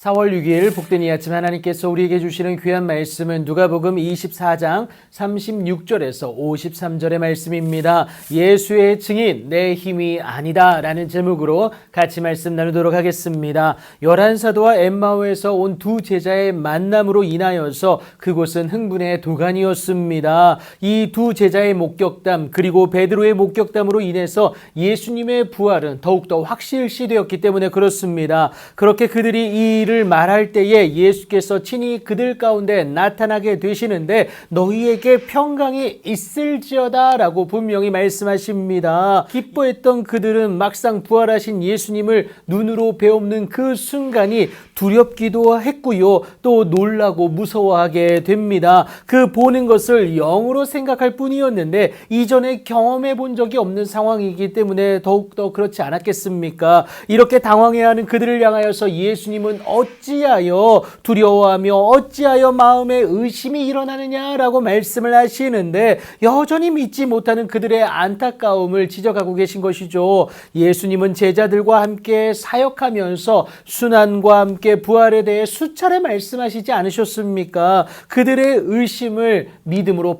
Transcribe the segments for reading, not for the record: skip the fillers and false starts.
4월 6일 복된 이 아침 하나님께서 우리에게 주시는 귀한 말씀은 누가복음 24장 36절에서 53절의 말씀입니다. 예수의 증인 내 힘이 아니다 라는 제목으로 같이 말씀 나누도록 하겠습니다. 열한 사도와 엠마오에서 온 두 제자의 만남으로 인하여서 그곳은 흥분의 도가니였습니다. 이 두 제자의 목격담 그리고 베드로의 목격담으로 인해서 예수님의 부활은 더욱더 확실시되었기 때문에 그렇습니다. 그렇게 그들이 이 일을 말할 때에 예수께서 친히 그들 가운데 나타나게 되시는데 너희에게 평강이 있을지어다 라고 분명히 말씀하십니다. 기뻐했던 그들은 막상 부활하신 예수님을 눈으로 배우는 그 순간이 두렵기도 했고요. 또 놀라고 무서워하게 됩니다. 그 보는 것을 영으로 생각할 뿐이었는데 이전에 경험해 본 적이 없는 상황이기 때문에 더욱더 그렇지 않았겠습니까? 이렇게 당황해하는 그들을 향하여서 예수님은 어찌하여 두려워하며 어찌하여 마음에 의심이 일어나느냐라고 말씀을 하시는데 여전히 믿지 못하는 그들의 안타까움을 지적하고 계신 것이죠. 예수님은 제자들과 함께 사역하면서 순환과 함께 부활에 대해 수차례 말씀하시지 않으셨습니까? 그들의 의심을 믿음으로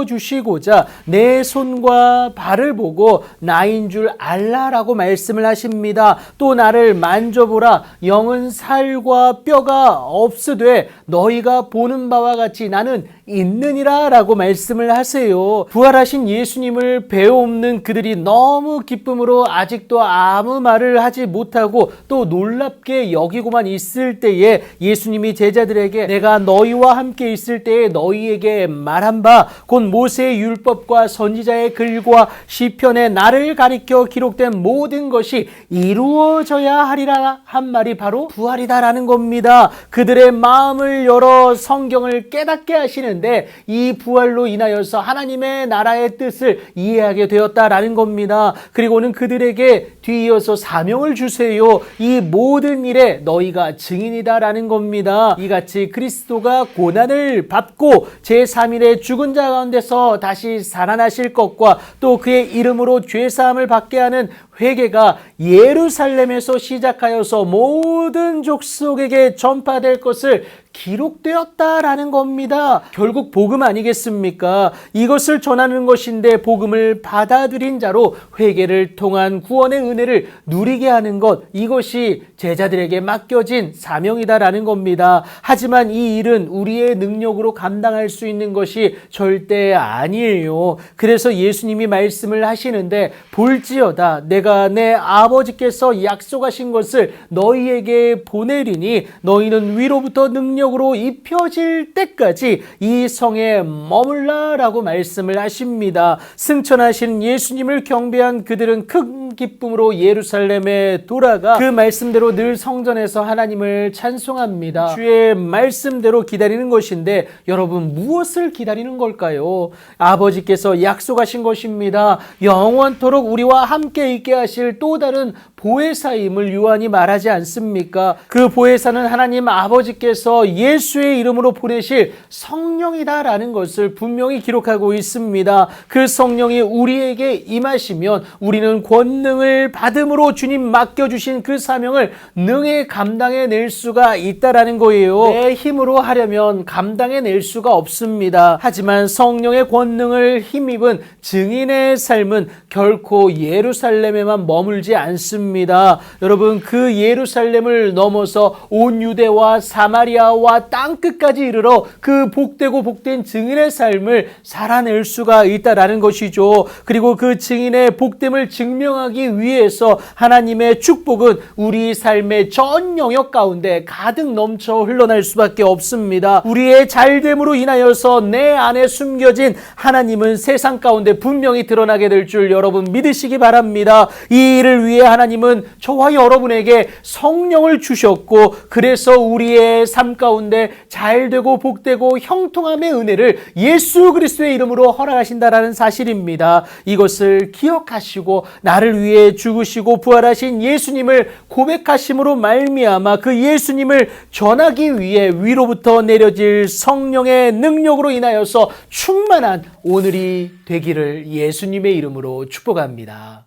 바꿔주시고자 내 손과 발을 보고 나인 줄 알라라고 말씀을 하십니다. 또 나를 만져보라. 영은 살과 뼈가 없으되 너희가 보는 바와 같이 나는 있느니라 라고 말씀을 하세요. 부활하신 예수님을 배워옵는 그들이 너무 기쁨으로 아직도 아무 말을 하지 못하고 또 놀랍게 여기고만 있을 때에 예수님이 제자들에게 내가 너희와 함께 있을 때에 너희에게 말한 바 곧 모세의 율법과 선지자의 글과 시편에 나를 가리켜 기록된 모든 것이 이루어져야 하리라 한 말이 바로 부활이다라는 겁니다. 그들의 마음을 열어 성경을 깨닫게 하시는데 이 부활로 인하여서 하나님의 나라의 뜻을 이해하게 되었다라는 겁니다. 그리고는 그들에게 뒤이어서 사명을 주세요. 이 모든 일에 너희가 증인이다라는 겁니다. 이같이 그리스도가 고난을 받고 제3일에 죽은 자 가운데서 다시 살아나실 것과 또 그의 이름으로 죄사함을 받게 하는 회개가 예루살렘에서 시작하여서 모든 족속에게 전파될 것을 기록되었다라는 겁니다. 결국 복음 아니겠습니까? 이것을 전하는 것인데 복음을 받아들인 자로 회개를 통한 구원의 은혜를 누리게 하는 것, 이것이 제자들에게 맡겨진 사명이다라는 겁니다. 하지만 이 일은 우리의 능력으로 감당할 수 있는 것이 절대 아니에요. 그래서 예수님이 말씀을 하시는데 볼지어다 내가 내 아버지께서 약속하신 것을 너희에게 보내리니 너희는 위로부터 능력으로 입혀질 때까지 이 성에 머물라라고 말씀을 하십니다. 승천하신 예수님을 경배한 그들은 큰 기쁨으로 예루살렘에 돌아가 그 말씀대로 늘 성전에서 하나님을 찬송합니다. 주의 말씀대로 기다리는 것인데 여러분 무엇을 기다리는 걸까요? 아버지께서 약속하신 것입니다. 영원토록 우리와 함께 있게 하실 또 다른 보혜사임을 요한이 말하지 않습니까? 그 보혜사는 하나님 아버지께서 예수의 이름으로 보내실 성령이다라는 것을 분명히 기록하고 있습니다. 그 성령이 우리에게 임하시면 우리는 권능을 받음으로 주님 맡겨주신 그 사명을 능히 감당해낼 수가 있다라는 거예요. 내 힘으로 하려면 감당해낼 수가 없습니다. 하지만 성령의 권능을 힘입은 증인의 삶은 결코 예루살렘에만 머물지 않습니다. 여러분 그 예루살렘을 넘어서 온 유대와 사마리아와 땅끝까지 이르러 그 복되고 복된 증인의 삶을 살아낼 수가 있다라는 것이죠. 그리고 그 증인의 복됨을 증명하기 위해서 하나님의 축복은 우리 삶의 전 영역 가운데 가득 넘쳐 흘러날 수밖에 없습니다. 우리의 잘됨으로 인하여서 내 안에 숨겨진 하나님은 세상 가운데 분명히 드러나게 될 줄 여러분 믿으시기 바랍니다. 이 일을 위해 하나님은 저와 여러분에게 성령을 주셨고 그래서 우리의 삶 가운데 잘되고 복되고 형통함의 은혜를 예수 그리스도의 이름으로 허락하신다라는 사실입니다. 이것을 기억하시고 나를 위해 죽으시고 부활하신 예수님을 고백하심으로 말미암아 그 예수님을 전하기 위해 위로부터 내려질 성령의 능력으로 인하여서 충만한 오늘이 되기를 예수님의 이름으로 축복합니다.